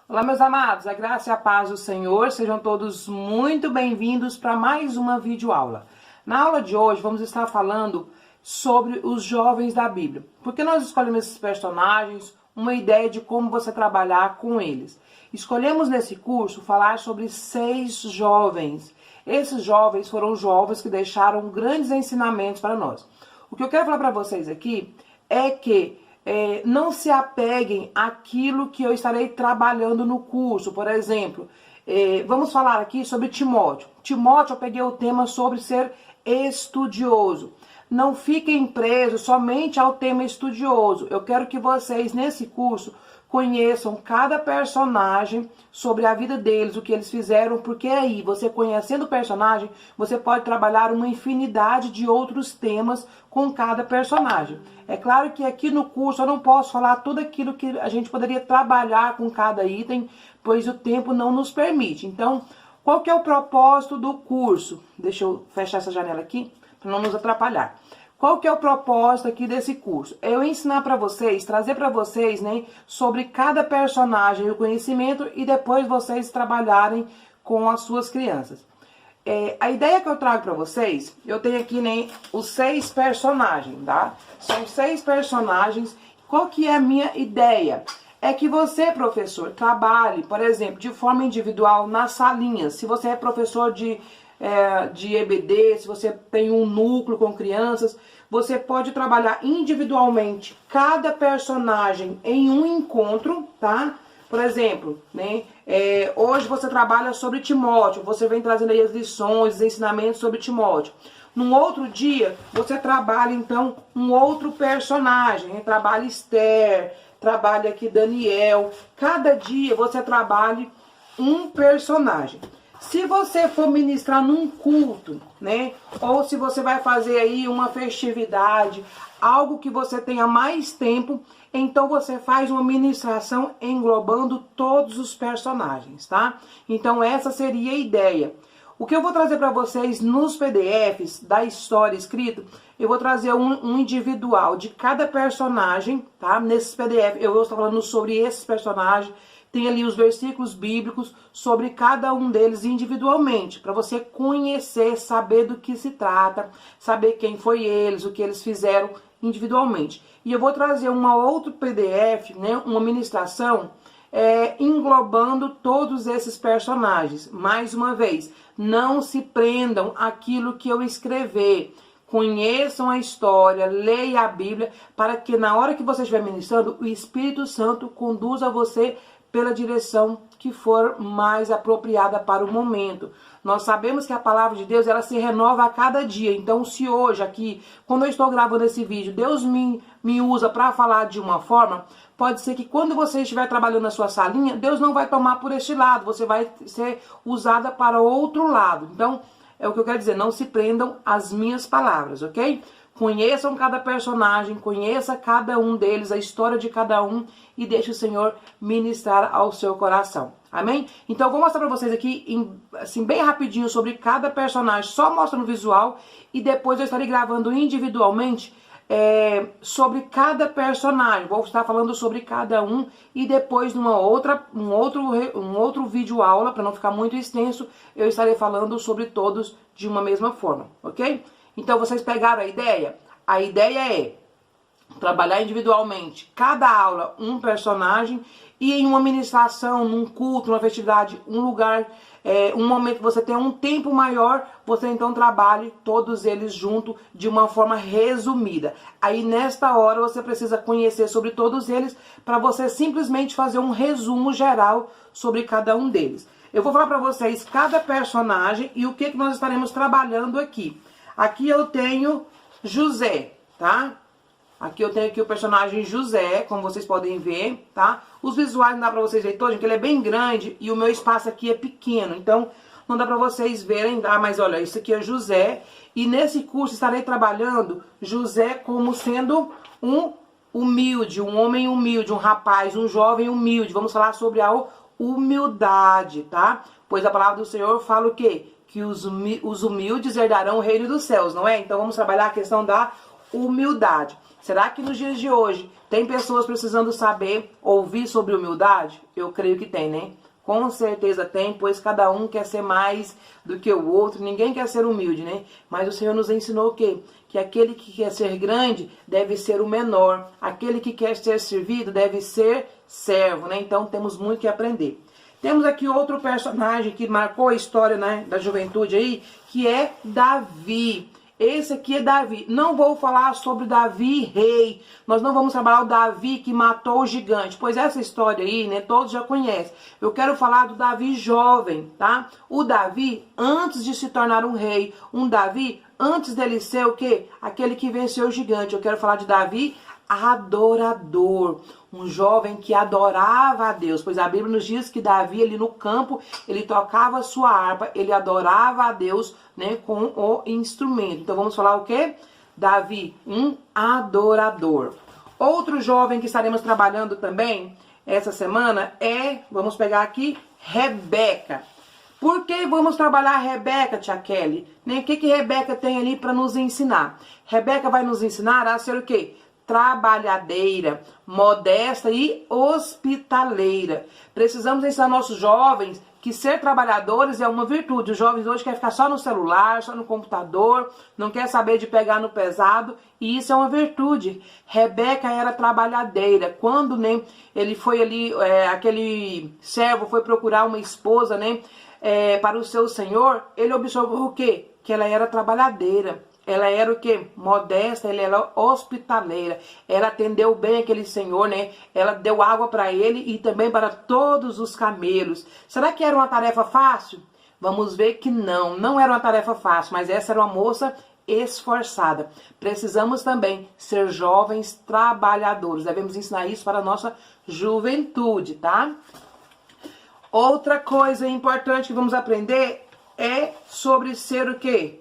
Olá, meus amados, a graça e a paz do Senhor, sejam todos muito bem-vindos para mais uma videoaula. Na aula de hoje, vamos estar falando sobre os jovens da Bíblia. Porque nós escolhemos esses personagens, uma ideia de como você trabalhar com eles. Escolhemos nesse curso falar sobre 6 jovens. Esses jovens foram jovens que deixaram grandes ensinamentos para nós. O que eu quero falar para vocês aqui é que não se apeguem àquilo que eu estarei trabalhando no curso. Por exemplo, vamos falar aqui sobre Timóteo. Timóteo, eu peguei o tema sobre ser estudioso. Não fiquem presos somente ao tema estudioso. Eu quero que vocês, nesse curso, conheçam cada personagem, sobre a vida deles, o que eles fizeram, porque aí, você conhecendo o personagem, você pode trabalhar uma infinidade de outros temas com cada personagem. É claro que aqui no curso eu não posso falar tudo aquilo que a gente poderia trabalhar com cada item, pois o tempo não nos permite. Então, qual que é o propósito do curso? Deixa eu fechar essa janela aqui, para não nos atrapalhar. Qual que é o propósito aqui desse curso? É eu ensinar para vocês, trazer para vocês, né, sobre cada personagem o conhecimento e depois vocês trabalharem com as suas crianças. A ideia que eu trago para vocês, eu tenho aqui, né, os 6 personagens, tá? São 6 personagens. Qual que é a minha ideia? É que você, professor, trabalhe, por exemplo, de forma individual nas salinhas. Se você é professor de EBD, se você tem um núcleo com crianças, você pode trabalhar individualmente cada personagem em um encontro, tá? Por exemplo, né, hoje você trabalha sobre Timóteo, você vem trazendo aí as lições, os ensinamentos sobre Timóteo. Num outro dia, você trabalha então um outro personagem, né? Trabalha Esther, trabalha aqui Daniel. Cada dia você trabalha um personagem. Se você for ministrar num culto, né, ou se você vai fazer aí uma festividade, algo que você tenha mais tempo, então você faz uma ministração englobando todos os personagens, tá? Então essa seria a ideia. O que eu vou trazer para vocês nos PDFs da história escrita, eu vou trazer um individual de cada personagem, tá? Nesses PDFs eu vou estar falando sobre esses personagens. Tem ali os versículos bíblicos sobre cada um deles individualmente, para você conhecer, saber do que se trata, saber quem foi eles, o que eles fizeram individualmente. E eu vou trazer uma outro PDF, né, uma ministração, englobando todos esses personagens. Mais uma vez, não se prendam àquilo que eu escrever. Conheçam a história, leiam a Bíblia, para que na hora que você estiver ministrando, o Espírito Santo conduza você pela direção que for mais apropriada para o momento. Nós sabemos que a palavra de Deus, ela se renova a cada dia. Então, se hoje aqui, quando eu estou gravando esse vídeo, Deus me usa para falar de uma forma, pode ser que quando você estiver trabalhando na sua salinha, Deus não vai tomar por este lado, você vai ser usada para outro lado. Então, é o que eu quero dizer, não se prendam às minhas palavras, ok? Conheçam cada personagem, conheça cada um deles, a história de cada um e deixe o Senhor ministrar ao seu coração. Amém? Então eu vou mostrar para vocês aqui, assim, bem rapidinho sobre cada personagem, só mostrando o visual e depois eu estarei gravando individualmente sobre cada personagem. Vou estar falando sobre cada um e depois numa um outro vídeo aula, para não ficar muito extenso, eu estarei falando sobre todos de uma mesma forma, ok? Então, vocês pegaram a ideia? A ideia é trabalhar individualmente, cada aula um personagem, e em uma ministração, num culto, numa festividade, um lugar, um momento que você tem um tempo maior, você então trabalhe todos eles junto de uma forma resumida. Aí nesta hora você precisa conhecer sobre todos eles para você simplesmente fazer um resumo geral sobre cada um deles. Eu vou falar para vocês cada personagem e o que nós estaremos trabalhando aqui. Aqui eu tenho José, tá? Aqui eu tenho aqui o personagem José, como vocês podem ver, tá? Os visuais não dá pra vocês verem todos, porque ele é bem grande e o meu espaço aqui é pequeno. Então, não dá pra vocês verem, tá? Mas olha, isso aqui é José. E nesse curso estarei trabalhando José como sendo um humilde, um homem humilde, um rapaz, um jovem humilde. Vamos falar sobre a humildade, tá? Pois a palavra do Senhor fala o quê? Que os humildes herdarão o reino dos céus, não é? Então vamos trabalhar a questão da humildade. Será que nos dias de hoje tem pessoas precisando saber, ouvir sobre humildade? Eu creio que tem, né? Com certeza tem, pois cada um quer ser mais do que o outro, ninguém quer ser humilde, né? Mas o Senhor nos ensinou o quê? Que aquele que quer ser grande deve ser o menor, aquele que quer ser servido deve ser servo, né? Então temos muito que aprender. Temos aqui outro personagem que marcou a história, né, da juventude aí, que é Davi. Esse aqui é Davi. Não vou falar sobre Davi rei. Nós não vamos trabalhar o Davi que matou o gigante. Pois essa história aí, né, todos já conhecem. Eu quero falar do Davi jovem, tá? O Davi antes de se tornar um rei. Um Davi antes dele ser o quê? Aquele que venceu o gigante. Eu quero falar de Davi adorador. Um jovem que adorava a Deus. Pois a Bíblia nos diz que Davi ali no campo, ele tocava a sua harpa, ele adorava a Deus, né, com o instrumento. Então vamos falar o quê? Davi, um adorador. Outro jovem que estaremos trabalhando também essa semana é, vamos pegar aqui, Rebeca. Por que vamos trabalhar Rebeca, tia Kelly? O que Rebeca tem ali para nos ensinar? Rebeca vai nos ensinar a ser o quê? Trabalhadeira, modesta e hospitaleira. Precisamos ensinar nossos jovens que ser trabalhadores é uma virtude. Os jovens hoje querem ficar só no celular, só no computador, não quer saber de pegar no pesado, e isso é uma virtude. Rebeca era trabalhadeira. Quando, né, ele foi ali, aquele servo foi procurar uma esposa, né, para o seu senhor, ele observou o quê? Que ela era trabalhadeira. Ela era o quê? Modesta, ela era hospitaleira. Ela atendeu bem aquele senhor, né? Ela deu água para ele e também para todos os camelos. Será que era uma tarefa fácil? Vamos ver que não era uma tarefa fácil, mas essa era uma moça esforçada. Precisamos também ser jovens trabalhadores. Devemos ensinar isso para a nossa juventude, tá? Outra coisa importante que vamos aprender é sobre ser o quê?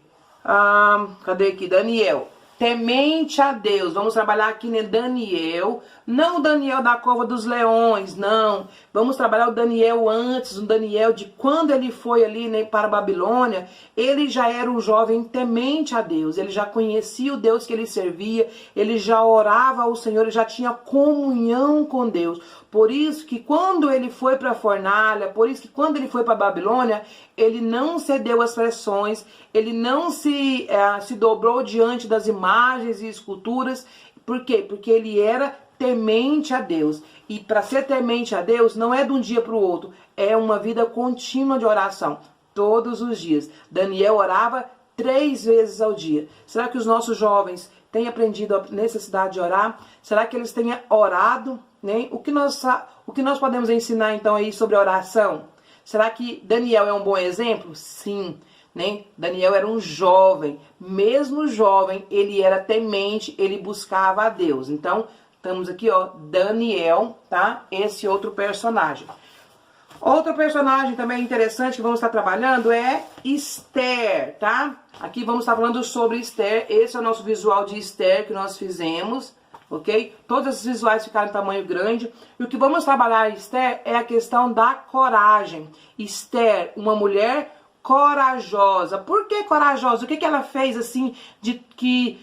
Cadê aqui? Daniel. Temente a Deus. Vamos trabalhar aqui, né? Daniel. Não o Daniel da cova dos leões, não. Vamos trabalhar o Daniel antes, o Daniel de quando ele foi ali, né, para a Babilônia. Ele já era um jovem temente a Deus. Ele já conhecia o Deus que ele servia. Ele já orava ao Senhor. Ele já tinha comunhão com Deus. Por isso que quando ele foi para a fornalha, por isso que quando ele foi para a Babilônia, ele não cedeu às pressões, ele não se dobrou diante das imagens e esculturas. Por quê? Porque ele era temente a Deus. E para ser temente a Deus não é de um dia para o outro, é uma vida contínua de oração, todos os dias. Daniel orava 3 vezes ao dia. Será que os nossos jovens têm aprendido a necessidade de orar? Será que eles têm orado? Né? O que nós podemos ensinar então aí sobre oração? Será que Daniel é um bom exemplo? Sim. Né? Daniel era um jovem, mesmo jovem, ele era temente, ele buscava a Deus. Então, estamos aqui, ó, Daniel, tá? Esse outro personagem. Outro personagem também interessante que vamos estar trabalhando é Esther, tá? Aqui vamos estar falando sobre Esther. Esse é o nosso visual de Esther que nós fizemos, ok? Todos esses visuais ficaram em tamanho grande. E o que vamos trabalhar, Esther, é a questão da coragem. Esther, uma mulher corajosa. Por que corajosa? O que ela fez assim de que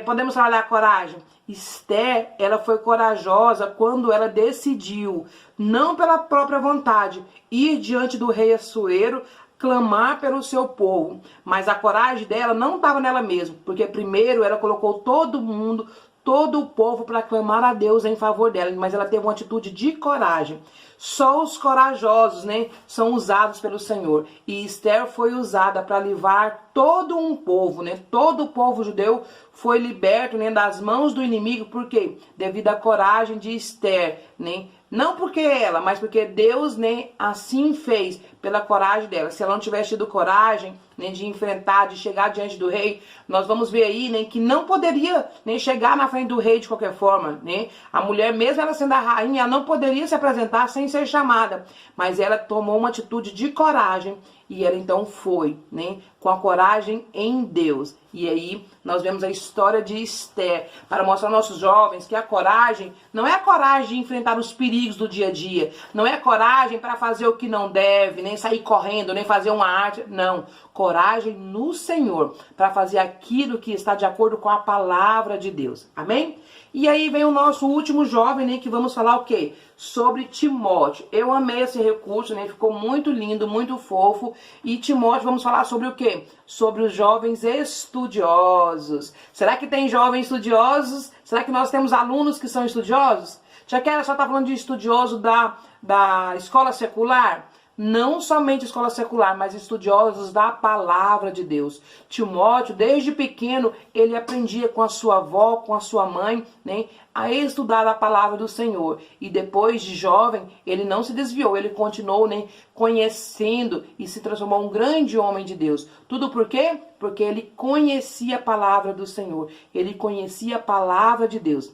podemos trabalhar a coragem? Esther, ela foi corajosa quando ela decidiu, não pela própria vontade, ir diante do rei Assuero, clamar pelo seu povo. Mas a coragem dela não estava nela mesma, porque primeiro ela colocou todo mundo, todo o povo para clamar a Deus em favor dela, mas ela teve uma atitude de coragem. Só os corajosos, né, são usados pelo Senhor. E Esther foi usada para livrar todo um povo, né? Todo o povo judeu foi liberto, né, das mãos do inimigo. Por quê? Devido à coragem de Esther, né? Não porque ela, mas porque Deus, né, assim fez, pela coragem dela. Se ela não tivesse tido coragem, né, de enfrentar, de chegar diante do rei, nós vamos ver aí, né, que não poderia, né, chegar na frente do rei de qualquer forma, né? A mulher, mesmo ela sendo a rainha, ela não poderia se apresentar sem ser chamada. Mas ela tomou uma atitude de coragem E ela então foi, né, com a coragem em Deus. E aí nós vemos a história de Esther, para mostrar aos nossos jovens que a coragem não é a coragem de enfrentar os perigos do dia a dia, não é a coragem para fazer o que não deve, nem sair correndo, nem fazer uma arte, não. Coragem no Senhor, para fazer aquilo que está de acordo com a palavra de Deus. Amém? E aí vem o nosso último jovem, né, que vamos falar o quê? Sobre Timóteo. Eu amei esse recurso, né, ficou muito lindo, muito fofo. E Timóteo, vamos falar sobre o quê? Sobre os jovens estudiosos. Será que tem jovens estudiosos? Será que nós temos alunos que são estudiosos? Já que ela só está falando de estudioso da escola secular? Não somente escola secular, mas estudiosos da palavra de Deus. Timóteo, desde pequeno, ele aprendia com a sua avó, com a sua mãe, né, a estudar a palavra do Senhor. E depois de jovem, ele não se desviou, ele continuou, né, conhecendo e se transformou em um grande homem de Deus. Tudo por quê? Porque ele conhecia a palavra do Senhor, ele conhecia a palavra de Deus.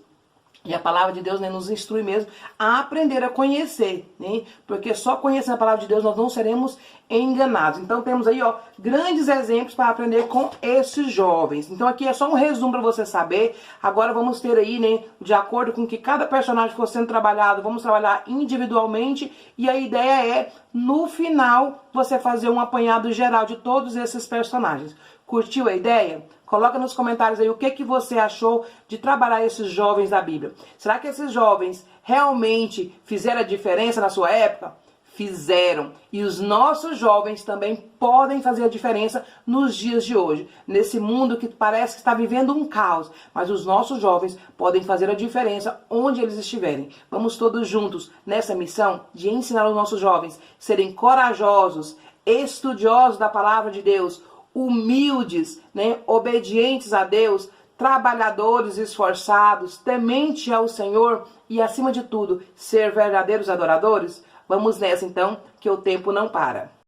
E a palavra de Deus, né, nos instrui mesmo a aprender a conhecer, né? Porque só conhecendo a palavra de Deus nós não seremos enganados. Então temos aí, ó, grandes exemplos para aprender com esses jovens. Então aqui é só um resumo para você saber. Agora vamos ter aí, né, de acordo com que cada personagem for sendo trabalhado, vamos trabalhar individualmente. E a ideia é, no final, você fazer um apanhado geral de todos esses personagens. Curtiu a ideia? Coloca nos comentários aí o que você achou de trabalhar esses jovens da Bíblia. Será que esses jovens realmente fizeram a diferença na sua época? Fizeram. E os nossos jovens também podem fazer a diferença nos dias de hoje. Nesse mundo que parece que está vivendo um caos. Mas os nossos jovens podem fazer a diferença onde eles estiverem. Vamos todos juntos nessa missão de ensinar os nossos jovens a serem corajosos, estudiosos da palavra de Deus, humildes, né, obedientes a Deus, trabalhadores esforçados, temente ao Senhor e, acima de tudo, ser verdadeiros adoradores? Vamos nessa então, que o tempo não para.